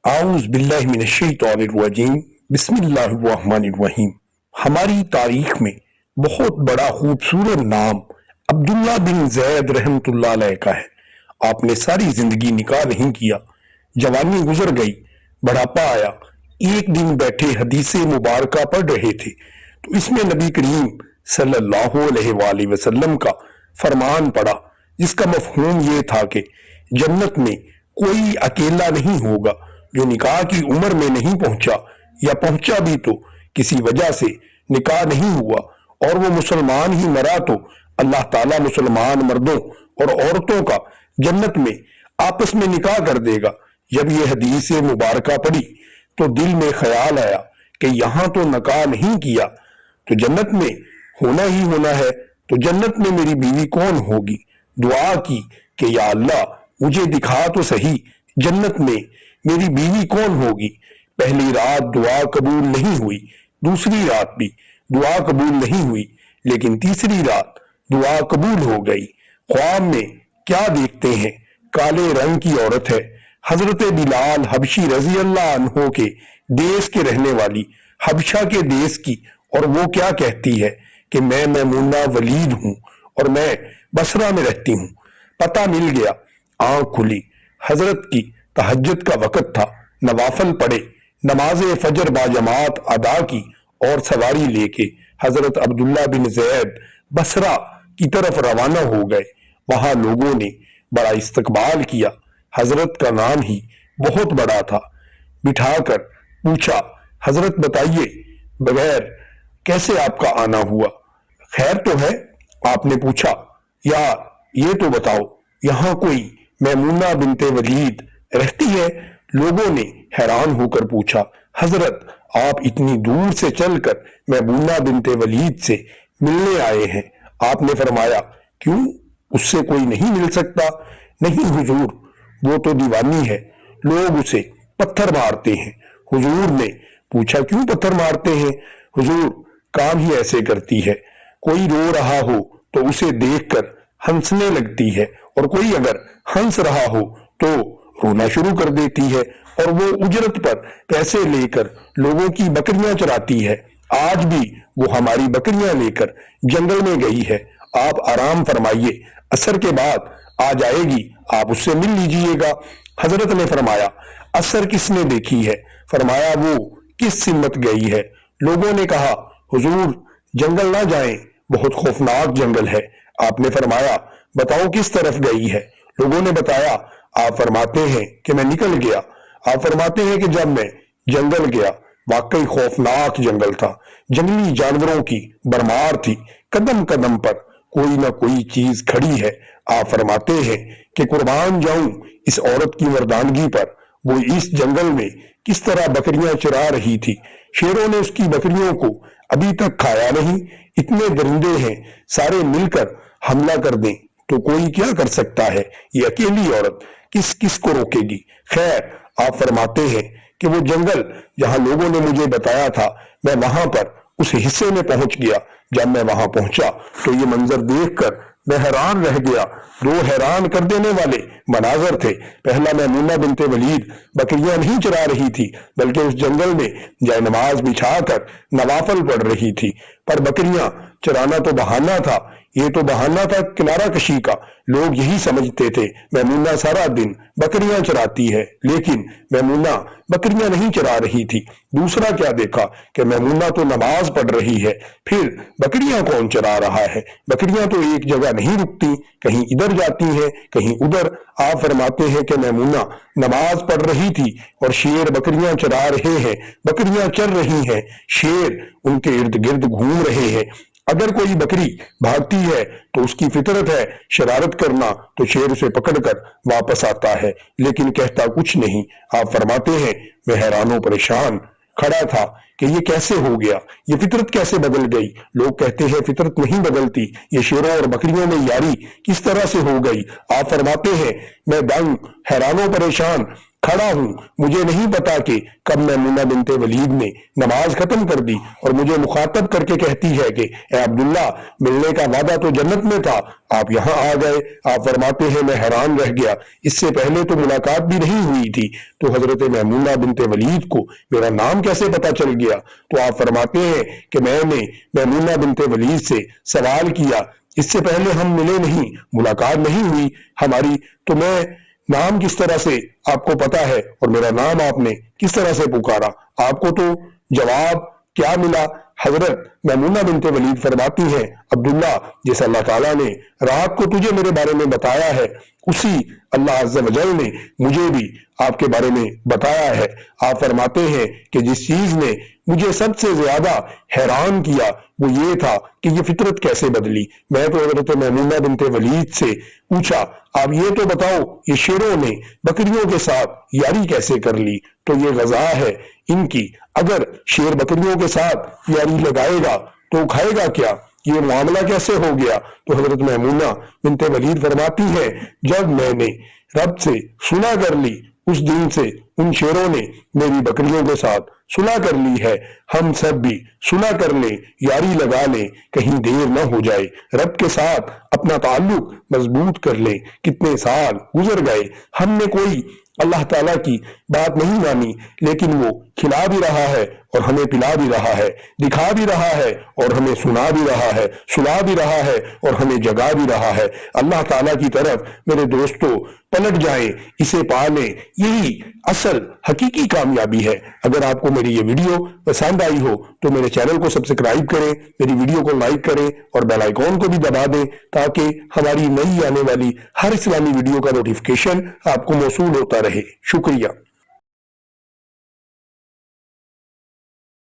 आऊज़ बिल्लाहि मिनश्शैतानिर्रजीम बिस्मिल्लाहिर्रहमानिर्रहीम। हमारी तारीख में बहुत बड़ा खूबसूरत नाम अब्दुल्ला बिन ज़ैद रहमतुल्लाह अलैह का है। आपने सारी जिंदगी निकाह नहीं किया, जवानी गुजर गई, बढ़ापा आया, एक दिन बैठे हदीसे मुबारका पढ़ रहे थे तो इसमें नबी करीम सल्लल्लाहु अलैहि वसल्लम का फरमान पड़ा, जिसका मफहूम ये था कि जन्नत में कोई अकेला नहीं होगा जो निकाह की उम्र में नहीं पहुंचा, या पहुंचा भी तो किसी वजह से निकाह नहीं हुआ और वो मुसलमान ही मरा, तो अल्लाह ताला मुसलमान मर्दों और औरतों का जन्नत में आपस में निकाह कर देगा। जब ये हदीस मुबारका पढ़ी तो दिल में ख्याल आया कि यहाँ तो निकाह नहीं किया तो जन्नत में होना ही होना है, तो जन्नत में मेरी बीवी कौन होगी। दुआ की कि या अल्लाह मुझे दिखा तो सही जन्नत में मेरी बीवी कौन होगी। पहली रात दुआ कबूल नहीं हुई, दूसरी रात भी दुआ कबूल नहीं हुई, लेकिन तीसरी रात दुआ कबूल हो गई। ख्वाब में क्या देखते हैं, काले रंग की औरत है, हजरत बिलाल हबशी रजी अल्लाह अन्हो के देश के रहने वाली, हबशा के देश की, और वो क्या कहती है कि मैं मैमूना वलीद हूँ और मैं बसरा में रहती हूँ। पता मिल गया, आंख खुली, हजरत की तहज्जुद का वक़्त था। नवाफल पढ़े, नमाज फजर बाजमात अदा की और सवारी लेके हजरत अब्दुल्ला बिन ज़ैद बसरा की तरफ रवाना हो गए। वहां लोगों ने बड़ा इस्तकबाल किया। हजरत का नाम ही बहुत बड़ा था। बिठाकर पूछा, हजरत बताइए बगैर कैसे आपका आना हुआ, खैर तो है। आपने पूछा, या ये तो बताओ यहाँ कोई मैमूना बिनते वलीद रहती है। लोगों ने हैरान होकर पूछा, हजरत आप इतनी दूर से चलकर मैमूना बिनते वलीद से मिलने आए हैं। आपने फरमाया, क्यों, उससे कोई नहीं मिल सकता। नहीं हुजूर, वो तो दीवानी है, लोग उसे पत्थर मारते हैं। हुजूर ने पूछा, क्यों पत्थर मारते हैं। हुजूर, काम ही ऐसे करती है, कोई रो रहा हो तो उसे देखकर हंसने लगती है, और कोई अगर हंस रहा हो तो रोना शुरू कर देती है, और वो उजरत पर पैसे लेकर लोगों की बकरियां चराती है। आज भी वो हमारी बकरियां लेकर जंगल में गई है। आप आराम फरमाइए, असर के बाद आ जाएगी, आप उससे मिल लीजिएगा। हजरत ने फरमाया, असर किसने देखी है। फरमाया, वो किस सिमत गई है। लोगों ने कहा, हुजूर जंगल ना जाएं, बहुत खौफनाक जंगल है। आपने फरमाया, बताओ किस तरफ गई है। लोगों ने बताया, आप फरमाते हैं कि मैं निकल गया। आप फरमाते हैं कि जब मैं जंगल गया, वाकई खौफनाक जंगल था, जंगली जानवरों की भरमार थी, कदम कदम पर कोई ना कोई चीज खड़ी है। आप फरमाते हैं कि कुर्बान जाऊं इस औरत की मर्दानगी पर, वो इस जंगल में किस तरह बकरियां चरा रही थी। शेरों ने उसकी बकरियों को अभी तक खाया नहीं। इतने दरिंदे हैं, सारे मिलकर हमला कर दें तो कोई क्या कर सकता है। ये अकेली औरत किस किस को रोकेगी। खैर, आप फरमाते हैं कि वो जंगल जहां लोगों ने मुझे बताया था, मैं वहां पर उस हिस्से में पहुंच गया। जब मैं वहां पहुंचा तो ये मंजर देखकर मैं हैरान रह गया। दो हैरान कर देने वाले मनाजर थे। पहला, मैमूना बिनते वलीद बकरियां नहीं चरा रही थी, बल्कि उस जंगल में जाए नमाज बिछाकर नवाफल पढ़ रही थी। पर बकरियां चराना तो बहाना था, ये तो बहाना था किनारा कशी का। लोग यही समझते थे मैमूना सारा दिन बकरियां चराती है, लेकिन मैमूना बकरियां नहीं चरा रही थी। दूसरा क्या देखा कि मैमूना तो नमाज पढ़ रही है, फिर बकरियां कौन चरा रहा है। बकरियां तो एक जगह नहीं रुकती, कहीं इधर जाती हैं, कहीं उधर। आप फरमाते हैं कि मैमूना नमाज पढ़ रही थी और शेर बकरियां चरा रहे हैं, बकरियां चर रही हैं, शेर उनके इर्द गिर्द घूम रहे हैं। अगर कोई बकरी भागती है तो उसकी फितरत है शरारत करना, तो शेर उसे पकड़कर वापस आता है, लेकिन कहता कुछ नहीं। आप फरमाते हैं, मैं हैरानो परेशान खड़ा था कि ये कैसे हो गया, ये फितरत कैसे बदल गई। लोग कहते हैं फितरत नहीं बदलती, ये शेरों और बकरियों में यारी किस तरह से हो गई। आप फरमाते हैं, मैं दंग हैरानो परेशान کھڑا ہوں، مجھے نہیں پتا کہ کب میمونہ بنت ولید نے نماز ختم کر دی اور مجھے مخاطب کر کے کہتی ہے کہ اے عبداللہ، ملنے کا وعدہ تو جنت میں تھا، آپ یہاں آ گئے۔ آپ فرماتے ہیں میں حیران رہ گیا، اس سے پہلے تو ملاقات بھی نہیں ہوئی تھی، تو حضرت میمونہ بنت ولید کو میرا نام کیسے پتا چل گیا؟ تو آپ فرماتے ہیں کہ میں نے میمونہ بنت ولید سے سوال کیا، اس سے پہلے ہم ملے نہیں، ملاقات نہیں ہوئی ہماری، تو میں نام کس طرح سے آپ کو پتا ہے اور میرا نام آپ نے کس طرح سے پکارا؟ آپ کو تو جواب کیا ملا؟ حضرت میمونہ بنت ولید فرماتی ہیں عبداللہ، جس اللہ تعالیٰ نے رات کو تجھے میرے بارے میں بتایا ہے، اسی اللہ عز و جل نے مجھے بھی آپ کے بارے میں بتایا ہے۔ آپ فرماتے ہیں کہ جس چیز نے مجھے سب سے زیادہ حیران کیا وہ یہ تھا کہ یہ فطرت کیسے بدلی۔ میں تو حضرت میمونہ بنت ولید سے پوچھا، آپ یہ تو بتاؤ یہ شیروں نے بکریوں کے ساتھ یاری کیسے کر لی؟ تو یہ غذا ہے ان کی، اگر شیر بکریوں کے ساتھ یاری لگائے گا تو کھائے گا کیا؟ یہ معاملہ کیسے ہو گیا؟ تو حضرت میمونہ بنت ولید فرماتی ہے جب میں نے رب سے صلح کر لی اس دن سے ان شیروں نے میری بکریوں کے ساتھ صلح کر لی ہے۔ ہم سب بھی صلح کر لیں، یاری لگا لیں، کہیں دیر نہ ہو جائے، رب کے ساتھ اپنا تعلق مضبوط کر لیں۔ کتنے سال گزر گئے، ہم نے کوئی اللہ تعالیٰ کی بات نہیں مانی، لیکن وہ کھلا بھی رہا ہے اور ہمیں پلا بھی رہا ہے، دکھا بھی رہا ہے اور ہمیں سنا بھی رہا ہے، سلا بھی رہا ہے اور ہمیں جگا بھی رہا ہے۔ اللہ تعالیٰ کی طرف میرے دوستو پلٹ جائیں، اسے پالیں، یہی اصل حقیقی کامیابی ہے۔ اگر آپ کو میری یہ ویڈیو پسند آئی ہو تو میرے چینل کو سبسکرائب کریں، میری ویڈیو کو لائک کریں اور بیل آئیکن کو بھی دبا دیں تاکہ ہماری نئی آنے والی ہر اسلامی ویڈیو کا نوٹیفیکیشن آپ کو موصول ہوتا رہے۔ شکریہ۔